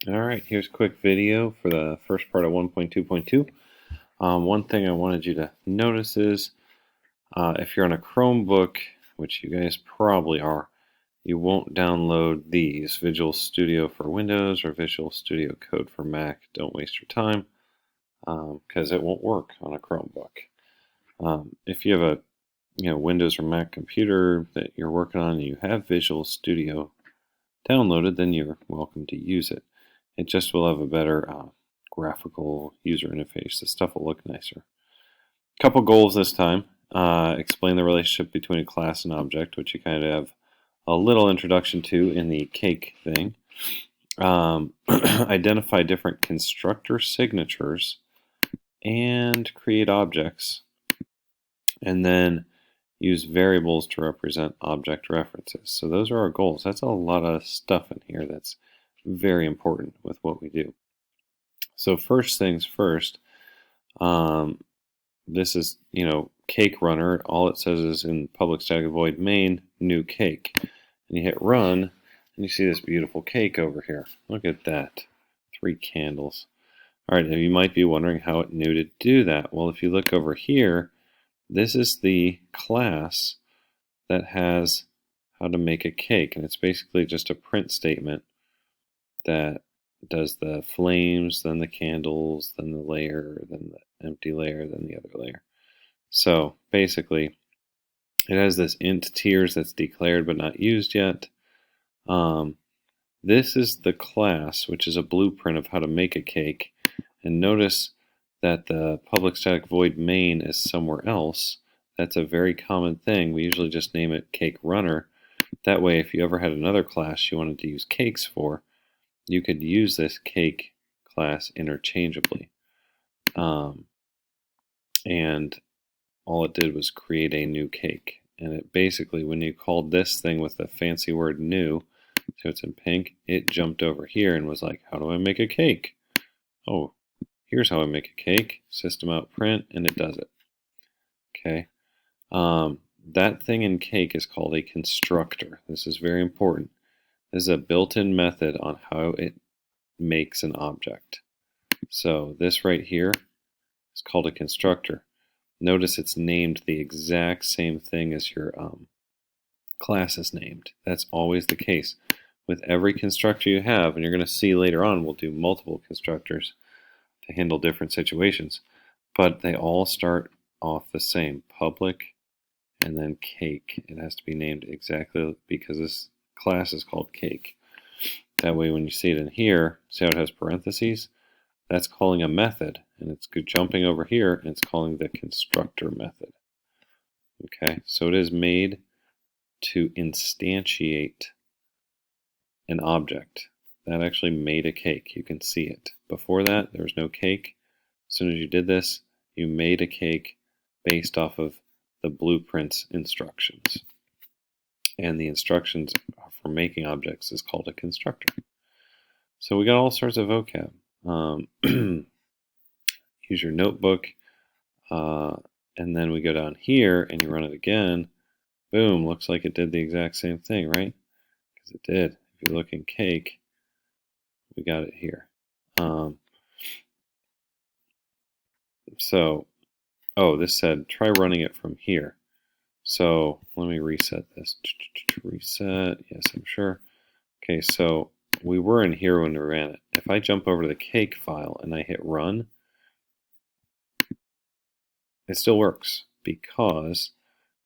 All right, here's a quick video for the first part of 1.2.2. One thing I wanted you to notice is if you're on a Chromebook, which you guys probably are, you won't download these, Visual Studio for Windows or Visual Studio Code for Mac. Don't waste your time because it won't work on a Chromebook. If you have a Windows or Mac computer that you're working on and you have Visual Studio downloaded, then you're welcome to use it. It just will have a better graphical user interface. The stuff will look nicer. Couple goals this time. Explain the relationship between a class and object, which you kind of have a little introduction to in the cake thing. Identify different constructor signatures and create objects. And then use variables to represent object references. So those are our goals. That's a lot of stuff in here that's very important with what we do. So first things first, this is, cake runner. All it says is in public static void main, new cake. And you hit run, and you see this beautiful cake over here. Look at that. 3 candles. All right, now you might be wondering how it knew to do that. Well, if you look over here, this is the class that has how to make a cake. And it's basically just a print statement that does the flames, then the candles, then the layer, then the empty layer, then the other layer. So basically, it has this int tiers that's declared but not used yet. This is the class, which is a blueprint of how to make a cake. And notice that the public static void main is somewhere else. That's a very common thing. We usually just name it cake runner. That way, if you ever had another class you wanted to use cakes for, you could use this cake class interchangeably. And all it did was create a new cake. And it basically, when you called this thing with the fancy word new, so it's in pink, it jumped over here and was like, how do I make a cake? Oh, here's how I make a cake. System out print, and it does it. Okay. That thing in cake is called a constructor. This is very important. This is a built-in method on how it makes an object. So this right here is called a constructor. Notice it's named the exact same thing as your class is named. That's always the case. With every constructor you have, and you're going to see later on, we'll do multiple constructors to handle different situations, but they all start off the same, public and then cake. It has to be named exactly because this class is called cake. That way when you see it in here, see how it has parentheses? That's calling a method, and it's jumping over here, and it's calling the constructor method. Okay, so it is made to instantiate an object. That actually made a cake. You can see it. Before that, there was no cake. As soon as you did this, you made a cake based off of the blueprint's instructions. And the instructions for making objects is called a constructor. So we got all sorts of vocab. Use your notebook, and then we go down here and you run it again. Boom, looks like it did the exact same thing, right? Because it did. If you look in cake, we got it here. This said try running it from here. So let me reset this. Reset, yes, I'm sure. Okay, so we were in here when we ran it. If I jump over to the cake file and I hit run, it still works because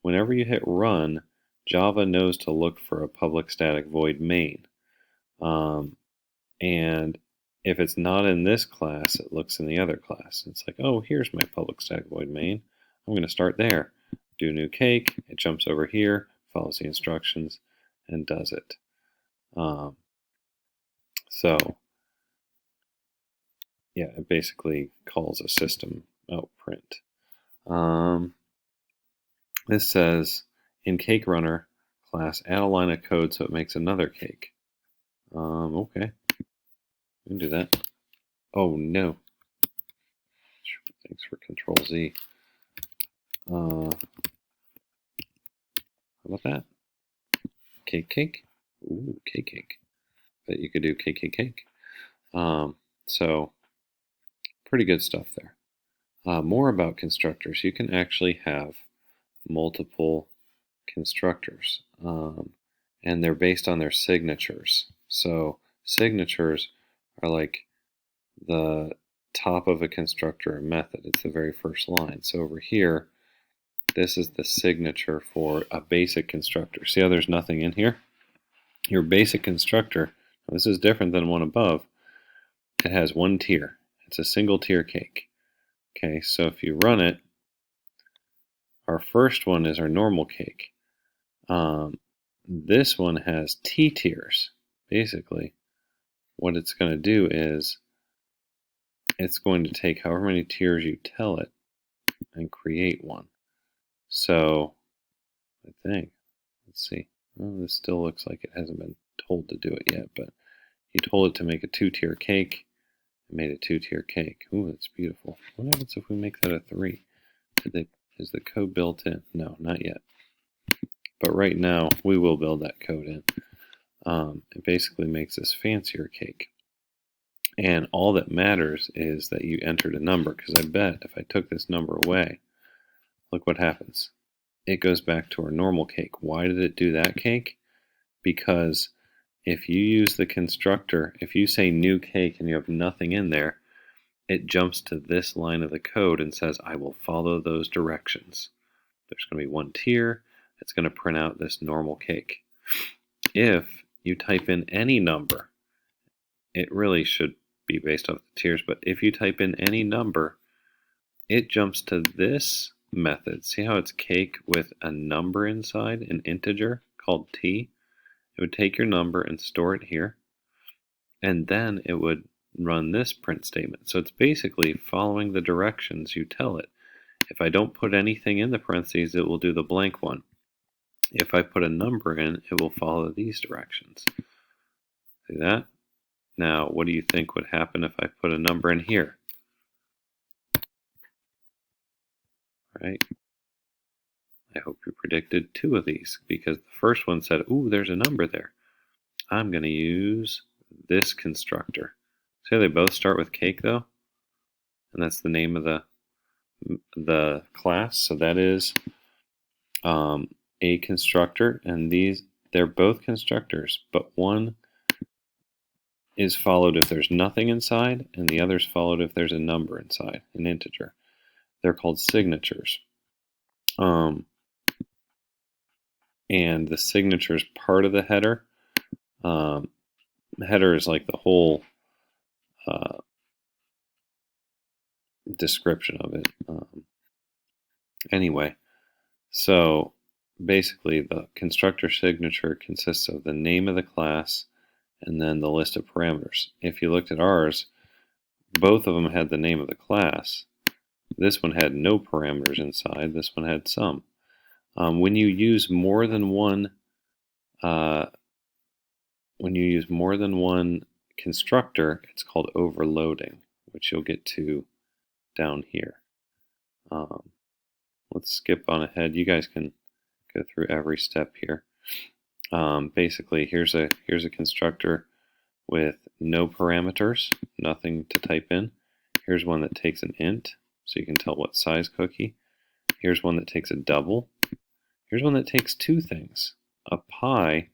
whenever you hit run, Java knows to look for a public static void main. And if it's not in this class, it looks in the other class. It's like, oh, here's my public static void main. I'm going to start there. Do new cake. It jumps over here, follows the instructions, and does it. It basically calls a system out print. This says, in cake runner class, add a line of code so it makes another cake. Okay. We can do that. Oh, no. Thanks for Control Z. How about that? Cake. Ooh, cake. Bet you could do cake. So pretty good stuff there. More about constructors. You can actually have multiple constructors, and they're based on their signatures. So signatures are like the top of a constructor method. It's the very first line. So over here, this is the signature for a basic constructor. See how there's nothing in here? Your basic constructor, this is different than one above, it has one tier. It's a single tier cake. Okay, so if you run it, our first one is our normal cake. This one has T tiers. Basically, what it's going to do is it's going to take however many tiers you tell it and create one. So I think, let's see, well, this still looks like it hasn't been told to do it yet, but you told it to make a 2-tier cake. It made a 2-tier cake. Ooh, that's beautiful. What happens if we make that a 3? Is the code built in? No, not yet. But right now, we will build that code in. It basically makes this fancier cake. And all that matters is that you entered a number, because I bet if I took this number away, look what happens. It goes back to our normal cake. Why did it do that cake? Because if you use the constructor, if you say new cake and you have nothing in there, it jumps to this line of the code and says, I will follow those directions. There's going to be one tier. It's going to print out this normal cake. If you type in any number, it really should be based off the tiers, but if you type in any number, it jumps to this method. See how it's cake with a number inside, an integer called t? It would take your number and store it here, and then it would run this print statement. So it's basically following the directions you tell it. If I don't put anything in the parentheses, it will do the blank one. If I put a number in, it will follow these directions. See that? Now, what do you think would happen if I put a number in here? Right? I hope you predicted 2 of these, because the first one said, ooh, there's a number there. I'm going to use this constructor. See how they both start with cake, though? And that's the name of the class. So that is a constructor, and they're both constructors, but one is followed if there's nothing inside, and the other's followed if there's a number inside, an integer. They're called signatures. And the signature is part of the header. The header is like the whole description of it. Anyway, so basically the constructor signature consists of the name of the class and then the list of parameters. If you looked at ours, both of them had the name of the class. This one had no parameters inside. This one had some. When you use more than one constructor, it's called overloading, which you'll get to down here. Let's skip on ahead. You guys can go through every step here. Basically, here's a constructor with no parameters, nothing to type in. Here's one that takes an int, so you can tell what size cookie. Here's one that takes a double. Here's one that takes 2 things. A pie,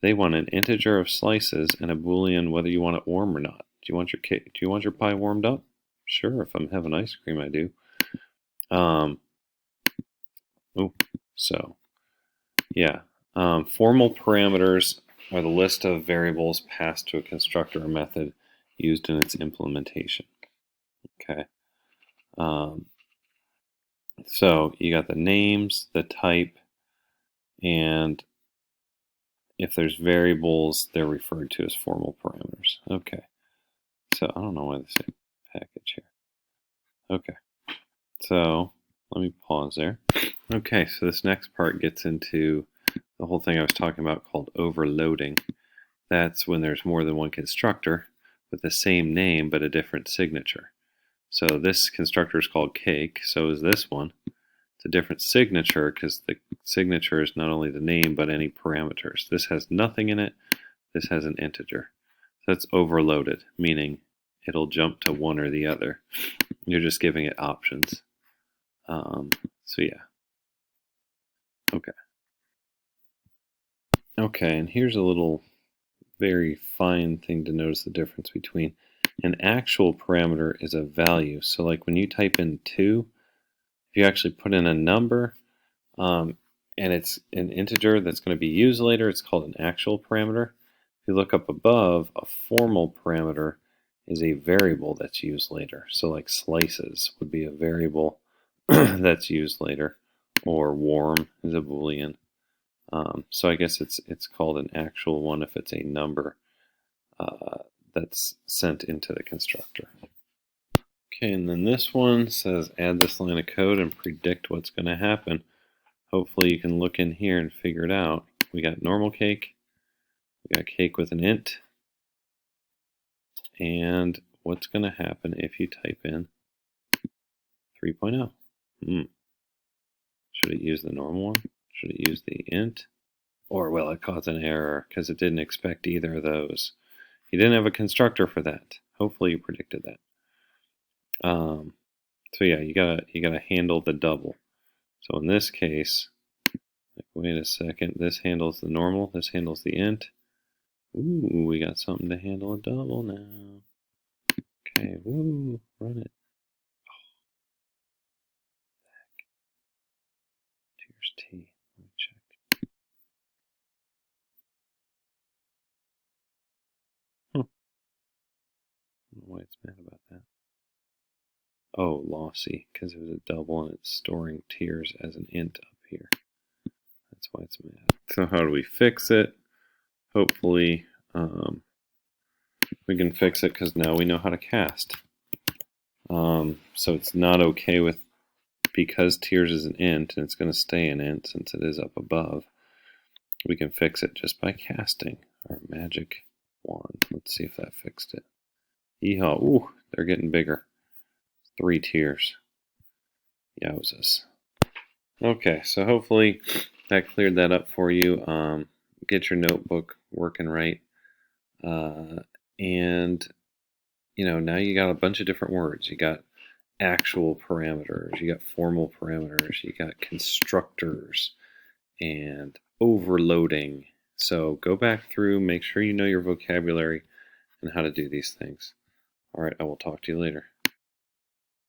they want an integer of slices and a Boolean whether you want it warm or not. Do you want your cake? Do you want your pie warmed up? Sure, if I'm having ice cream, I do. Formal parameters are the list of variables passed to a constructor or method used in its implementation. Okay. So you got the names, the type, and if there's variables, they're referred to as formal parameters. Okay. So I don't know why they say package here. Okay. So let me pause there. Okay, so this next part gets into the whole thing I was talking about called overloading. That's when there's more than one constructor with the same name but a different signature. So this constructor is called cake, so is this one. It's a different signature because the signature is not only the name but any parameters. This has nothing in it. This has an integer. That's overloaded, meaning it'll jump to one or the other. You're just giving it options. So yeah. Okay. Okay, and here's a little very fine thing to notice the difference between an actual parameter is a value. So like when you type in 2, if you actually put in a number and it's an integer that's going to be used later, it's called an actual parameter. If you look up above, a formal parameter is a variable that's used later. So like slices would be a variable that's used later, or warm is a Boolean. So I guess it's called an actual one if it's a number that's sent into the constructor. Okay, and then this one says add this line of code and predict what's going to happen. Hopefully you can look in here and figure it out. We got normal cake, we got cake with an int, and what's going to happen if you type in 3.0? Should it use the normal one? Should it use the int? Or will it cause an error because it didn't expect either of those? You didn't have a constructor for that. Hopefully you predicted that. So yeah, you gotta handle the double. So in this case, like, wait a second, this handles the normal, this handles the int. Ooh, we got something to handle a double now. Okay, woo, run it. Here's T. Let me check. I don't know why it's mad about that. Oh, lossy, because it was a double and it's storing tiers as an int up here. That's why it's mad. So how do we fix it? Hopefully we can fix it because now we know how to cast. So it's not okay with, because tiers is an int and it's going to stay an int since it is up above, we can fix it just by casting our magic wand. Let's see if that fixed it. Yeehaw. Ooh, they're getting bigger. 3 tiers. Yowzas. Okay, so hopefully that cleared that up for you. Get your notebook working right. And, now you got a bunch of different words. You got actual parameters, you got formal parameters, you got constructors, and overloading. So go back through, make sure you know your vocabulary and how to do these things. All right, I will talk to you later.